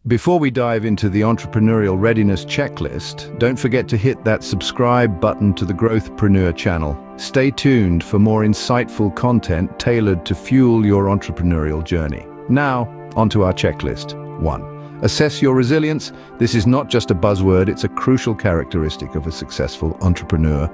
Before we dive into the Entrepreneurial Readiness checklist, don't forget to hit that subscribe button to the Growthpreneur channel. Stay tuned for more insightful content tailored to fuel your entrepreneurial journey. Now, onto our checklist. 1. Assess your resilience. This is not just a buzzword, it's a crucial characteristic of a successful entrepreneur.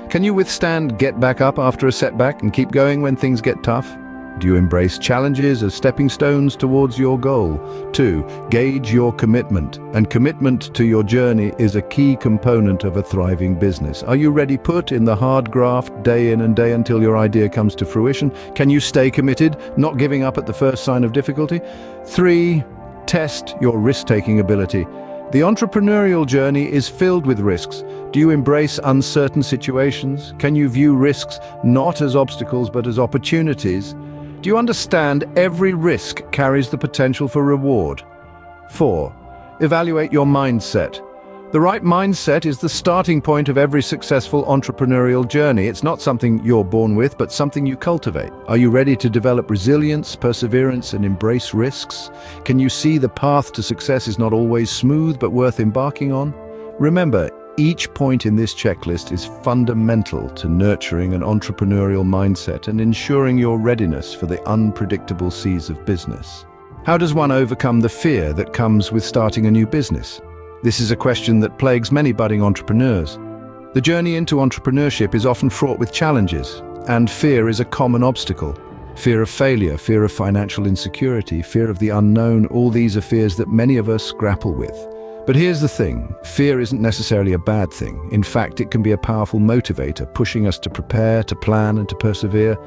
Can you withstand get back up after a setback and keep going when things get tough? Do you embrace challenges as stepping stones towards your goal? 2. Gauge your commitment. And commitment to your journey is a key component of a thriving business. Are you ready? Put in the hard graft day in and day until your idea comes to fruition. Can you stay committed, not giving up at the first sign of difficulty? 3. Test your risk-taking ability. The entrepreneurial journey is filled with risks. Do you embrace uncertain situations? Can you view risks not as obstacles but as opportunities? Do you understand every risk carries the potential for reward? 4. Evaluate your mindset. The right mindset is the starting point of every successful entrepreneurial journey. It's not something you're born with, but something you cultivate. Are you ready to develop resilience, perseverance, and embrace risks? Can you see the path to success is not always smooth, but worth embarking on? Remember, each point in this checklist is fundamental to nurturing an entrepreneurial mindset and ensuring your readiness for the unpredictable seas of business. How does one overcome the fear that comes with starting a new business? This is a question that plagues many budding entrepreneurs. The journey into entrepreneurship is often fraught with challenges, and fear is a common obstacle. Fear of failure, fear of financial insecurity, fear of the unknown, all these are fears that many of us grapple with. But here's the thing, fear isn't necessarily a bad thing. In fact, it can be a powerful motivator, pushing us to prepare, to plan, and to persevere.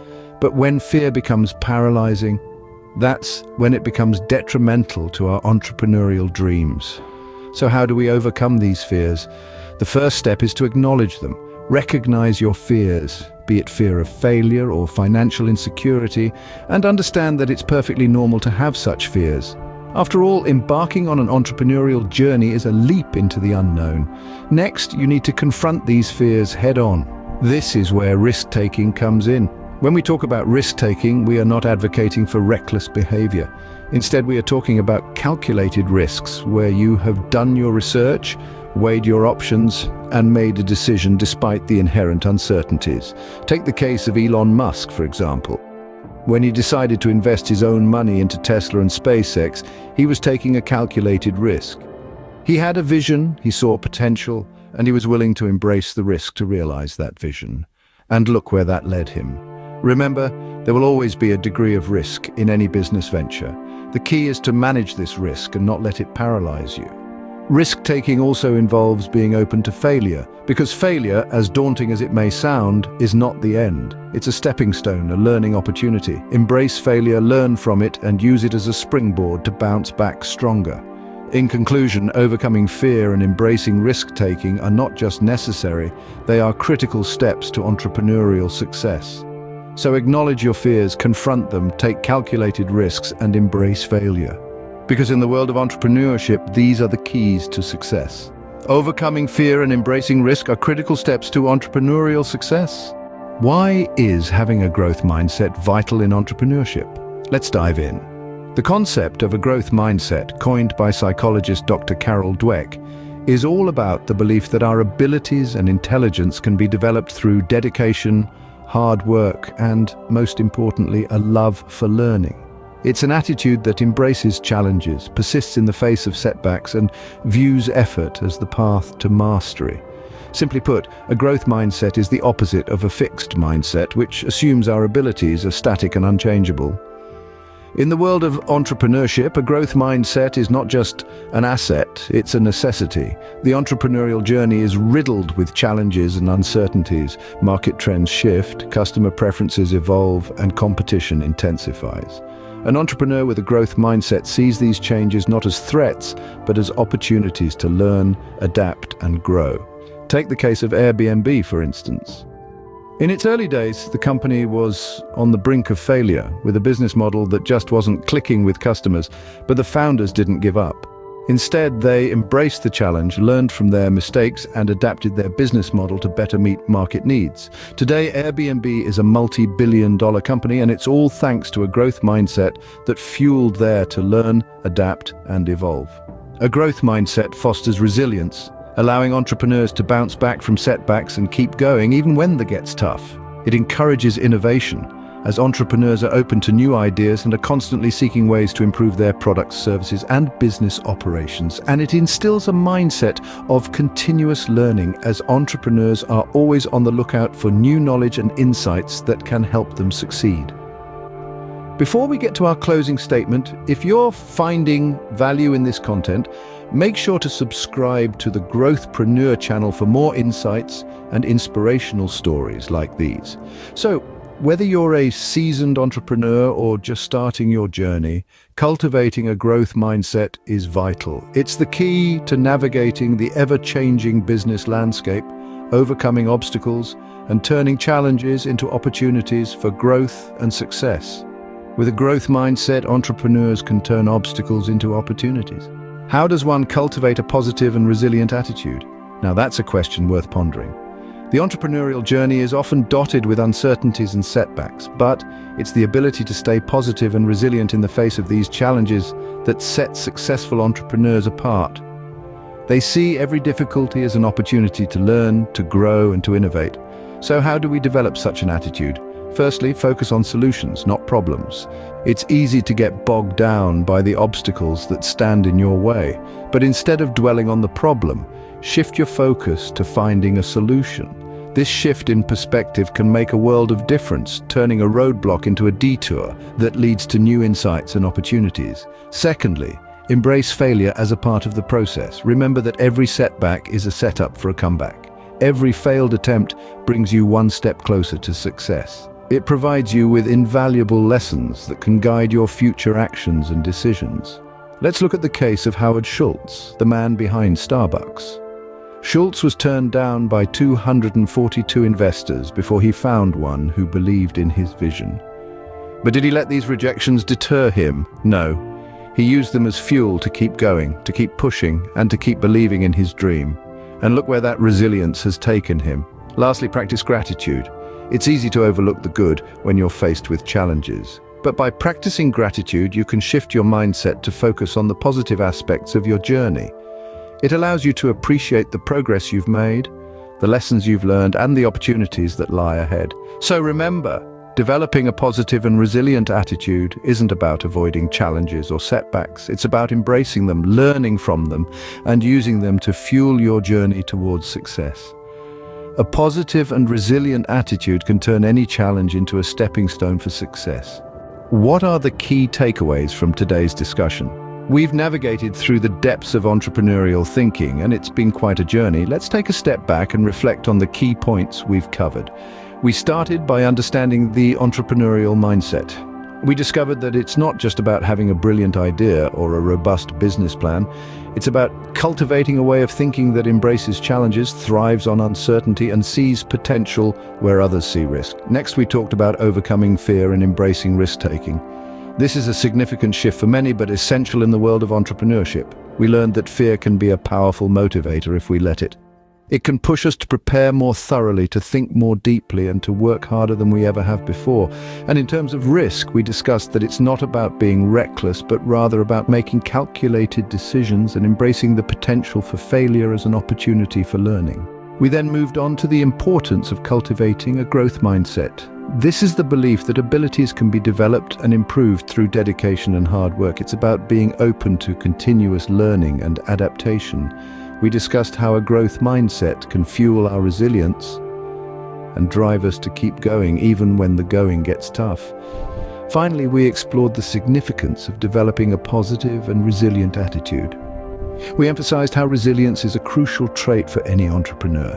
But when fear becomes paralyzing, that's when it becomes detrimental to our entrepreneurial dreams. So how do we overcome these fears? The first step is to acknowledge them. Recognize your fears, be it fear of failure or financial insecurity, and understand that it's perfectly normal to have such fears. After all, embarking on an entrepreneurial journey is a leap into the unknown. Next, you need to confront these fears head-on. This is where risk-taking comes in. When we talk about risk-taking, we are not advocating for reckless behavior. Instead, we are talking about calculated risks, where you have done your research, weighed your options, and made a decision despite the inherent uncertainties. Take the case of Elon Musk, for example. When he decided to invest his own money into Tesla and SpaceX, he was taking a calculated risk. He had a vision, he saw potential, and he was willing to embrace the risk to realize that vision. And look where that led him. Remember, there will always be a degree of risk in any business venture. The key is to manage this risk and not let it paralyze you. Risk-taking also involves being open to failure, because failure, as daunting as it may sound, is not the end. It's a stepping stone, a learning opportunity. Embrace failure, learn from it, and use it as a springboard to bounce back stronger. In conclusion, overcoming fear and embracing risk-taking are not just necessary, they are critical steps to entrepreneurial success. So acknowledge your fears, confront them, take calculated risks, and embrace failure. Because in the world of entrepreneurship, these are the keys to success. Overcoming fear and embracing risk are critical steps to entrepreneurial success. Why is having a growth mindset vital in entrepreneurship? Let's dive in. The concept of a growth mindset, coined by psychologist Dr. Carol Dweck, is all about the belief that our abilities and intelligence can be developed through dedication, hard work, and, most importantly, a love for learning. It's an attitude that embraces challenges, persists in the face of setbacks, and views effort as the path to mastery. Simply put, a growth mindset is the opposite of a fixed mindset, which assumes our abilities are static and unchangeable. In the world of entrepreneurship, a growth mindset is not just an asset, it's a necessity. The entrepreneurial journey is riddled with challenges and uncertainties. Market trends shift, customer preferences evolve, and competition intensifies. An entrepreneur with a growth mindset sees these changes not as threats, but as opportunities to learn, adapt, and grow. Take the case of Airbnb, for instance. In its early days, the company was on the brink of failure, with a business model that just wasn't clicking with customers, but the founders didn't give up. Instead, they embraced the challenge, learned from their mistakes, and adapted their business model to better meet market needs. Today, Airbnb is a multi-billion-dollar company, and it's all thanks to a growth mindset that fueled them to learn, adapt, and evolve. A growth mindset fosters resilience, allowing entrepreneurs to bounce back from setbacks and keep going even when it gets tough. It encourages innovation, as entrepreneurs are open to new ideas and are constantly seeking ways to improve their products, services, and business operations. And it instills a mindset of continuous learning, as entrepreneurs are always on the lookout for new knowledge and insights that can help them succeed. Before we get to our closing statement, if you're finding value in this content, make sure to subscribe to the Growthpreneur channel for more insights and inspirational stories like these. So, whether you're a seasoned entrepreneur or just starting your journey, cultivating a growth mindset is vital. It's the key to navigating the ever-changing business landscape, overcoming obstacles, and turning challenges into opportunities for growth and success. With a growth mindset, entrepreneurs can turn obstacles into opportunities. How does one cultivate a positive and resilient attitude? Now that's a question worth pondering. The entrepreneurial journey is often dotted with uncertainties and setbacks, but it's the ability to stay positive and resilient in the face of these challenges that sets successful entrepreneurs apart. They see every difficulty as an opportunity to learn, to grow, and to innovate. So how do we develop such an attitude? Firstly, focus on solutions, not problems. It's easy to get bogged down by the obstacles that stand in your way, but instead of dwelling on the problem, shift your focus to finding a solution. This shift in perspective can make a world of difference, turning a roadblock into a detour that leads to new insights and opportunities. Secondly, embrace failure as a part of the process. Remember that every setback is a setup for a comeback. Every failed attempt brings you one step closer to success. It provides you with invaluable lessons that can guide your future actions and decisions. Let's look at the case of Howard Schultz, the man behind Starbucks. Schultz was turned down by 242 investors before he found one who believed in his vision. But did he let these rejections deter him? No. He used them as fuel to keep going, to keep pushing, and to keep believing in his dream. And look where that resilience has taken him. Lastly, practice gratitude. It's easy to overlook the good when you're faced with challenges. But by practicing gratitude, you can shift your mindset to focus on the positive aspects of your journey. It allows you to appreciate the progress you've made, the lessons you've learned, and the opportunities that lie ahead. So remember, developing a positive and resilient attitude isn't about avoiding challenges or setbacks. It's about embracing them, learning from them, and using them to fuel your journey towards success. A positive and resilient attitude can turn any challenge into a stepping stone for success. What are the key takeaways from today's discussion? We've navigated through the depths of entrepreneurial thinking, and it's been quite a journey. Let's take a step back and reflect on the key points we've covered. We started by understanding the entrepreneurial mindset. We discovered that it's not just about having a brilliant idea or a robust business plan. It's about cultivating a way of thinking that embraces challenges, thrives on uncertainty, and sees potential where others see risk. Next, we talked about overcoming fear and embracing risk-taking. This is a significant shift for many, but essential in the world of entrepreneurship. We learned that fear can be a powerful motivator if we let it. It can push us to prepare more thoroughly, to think more deeply, and to work harder than we ever have before. And in terms of risk, we discussed that it's not about being reckless, but rather about making calculated decisions and embracing the potential for failure as an opportunity for learning. We then moved on to the importance of cultivating a growth mindset. This is the belief that abilities can be developed and improved through dedication and hard work. It's about being open to continuous learning and adaptation. We discussed how a growth mindset can fuel our resilience and drive us to keep going even when the going gets tough. Finally, we explored the significance of developing a positive and resilient attitude. We emphasized how resilience is a crucial trait for any entrepreneur.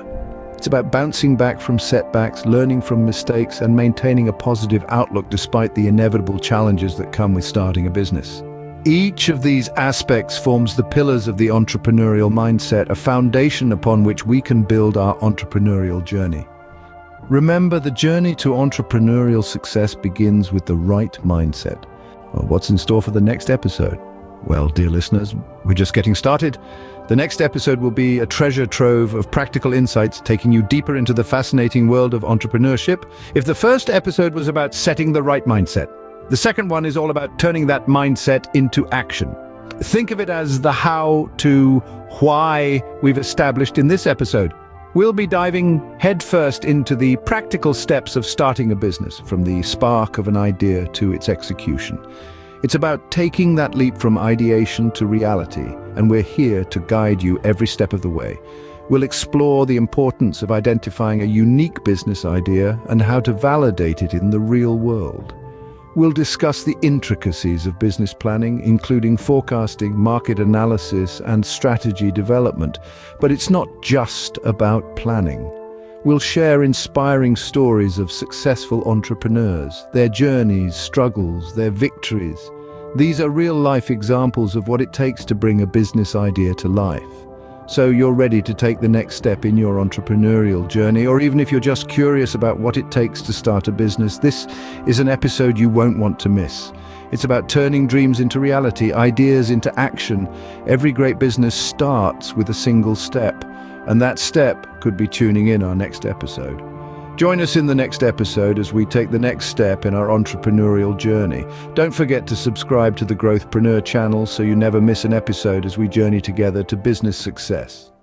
It's about bouncing back from setbacks, learning from mistakes, and maintaining a positive outlook despite the inevitable challenges that come with starting a business. Each of these aspects forms the pillars of the entrepreneurial mindset, a foundation upon which we can build our entrepreneurial journey. Remember, the journey to entrepreneurial success begins with the right mindset. Well, what's in store for the next episode? Well, dear listeners, we're just getting started. The next episode will be a treasure trove of practical insights, taking you deeper into the fascinating world of entrepreneurship. If the first episode was about setting the right mindset, the second one is all about turning that mindset into action. Think of it as the how to why we've established in this episode. We'll be diving headfirst into the practical steps of starting a business, from the spark of an idea to its execution. It's about taking that leap from ideation to reality, and we're here to guide you every step of the way. We'll explore the importance of identifying a unique business idea and how to validate it in the real world. We'll discuss the intricacies of business planning, including forecasting, market analysis, and strategy development. But it's not just about planning. We'll share inspiring stories of successful entrepreneurs, their journeys, struggles, their victories. These are real-life examples of what it takes to bring a business idea to life. So you're ready to take the next step in your entrepreneurial journey, or even if you're just curious about what it takes to start a business, this is an episode you won't want to miss. It's about turning dreams into reality, ideas into action. Every great business starts with a single step, and that step could be tuning in our next episode. Join us in the next episode as we take the next step in our entrepreneurial journey. Don't forget to subscribe to the Growthpreneur channel so you never miss an episode as we journey together to business success.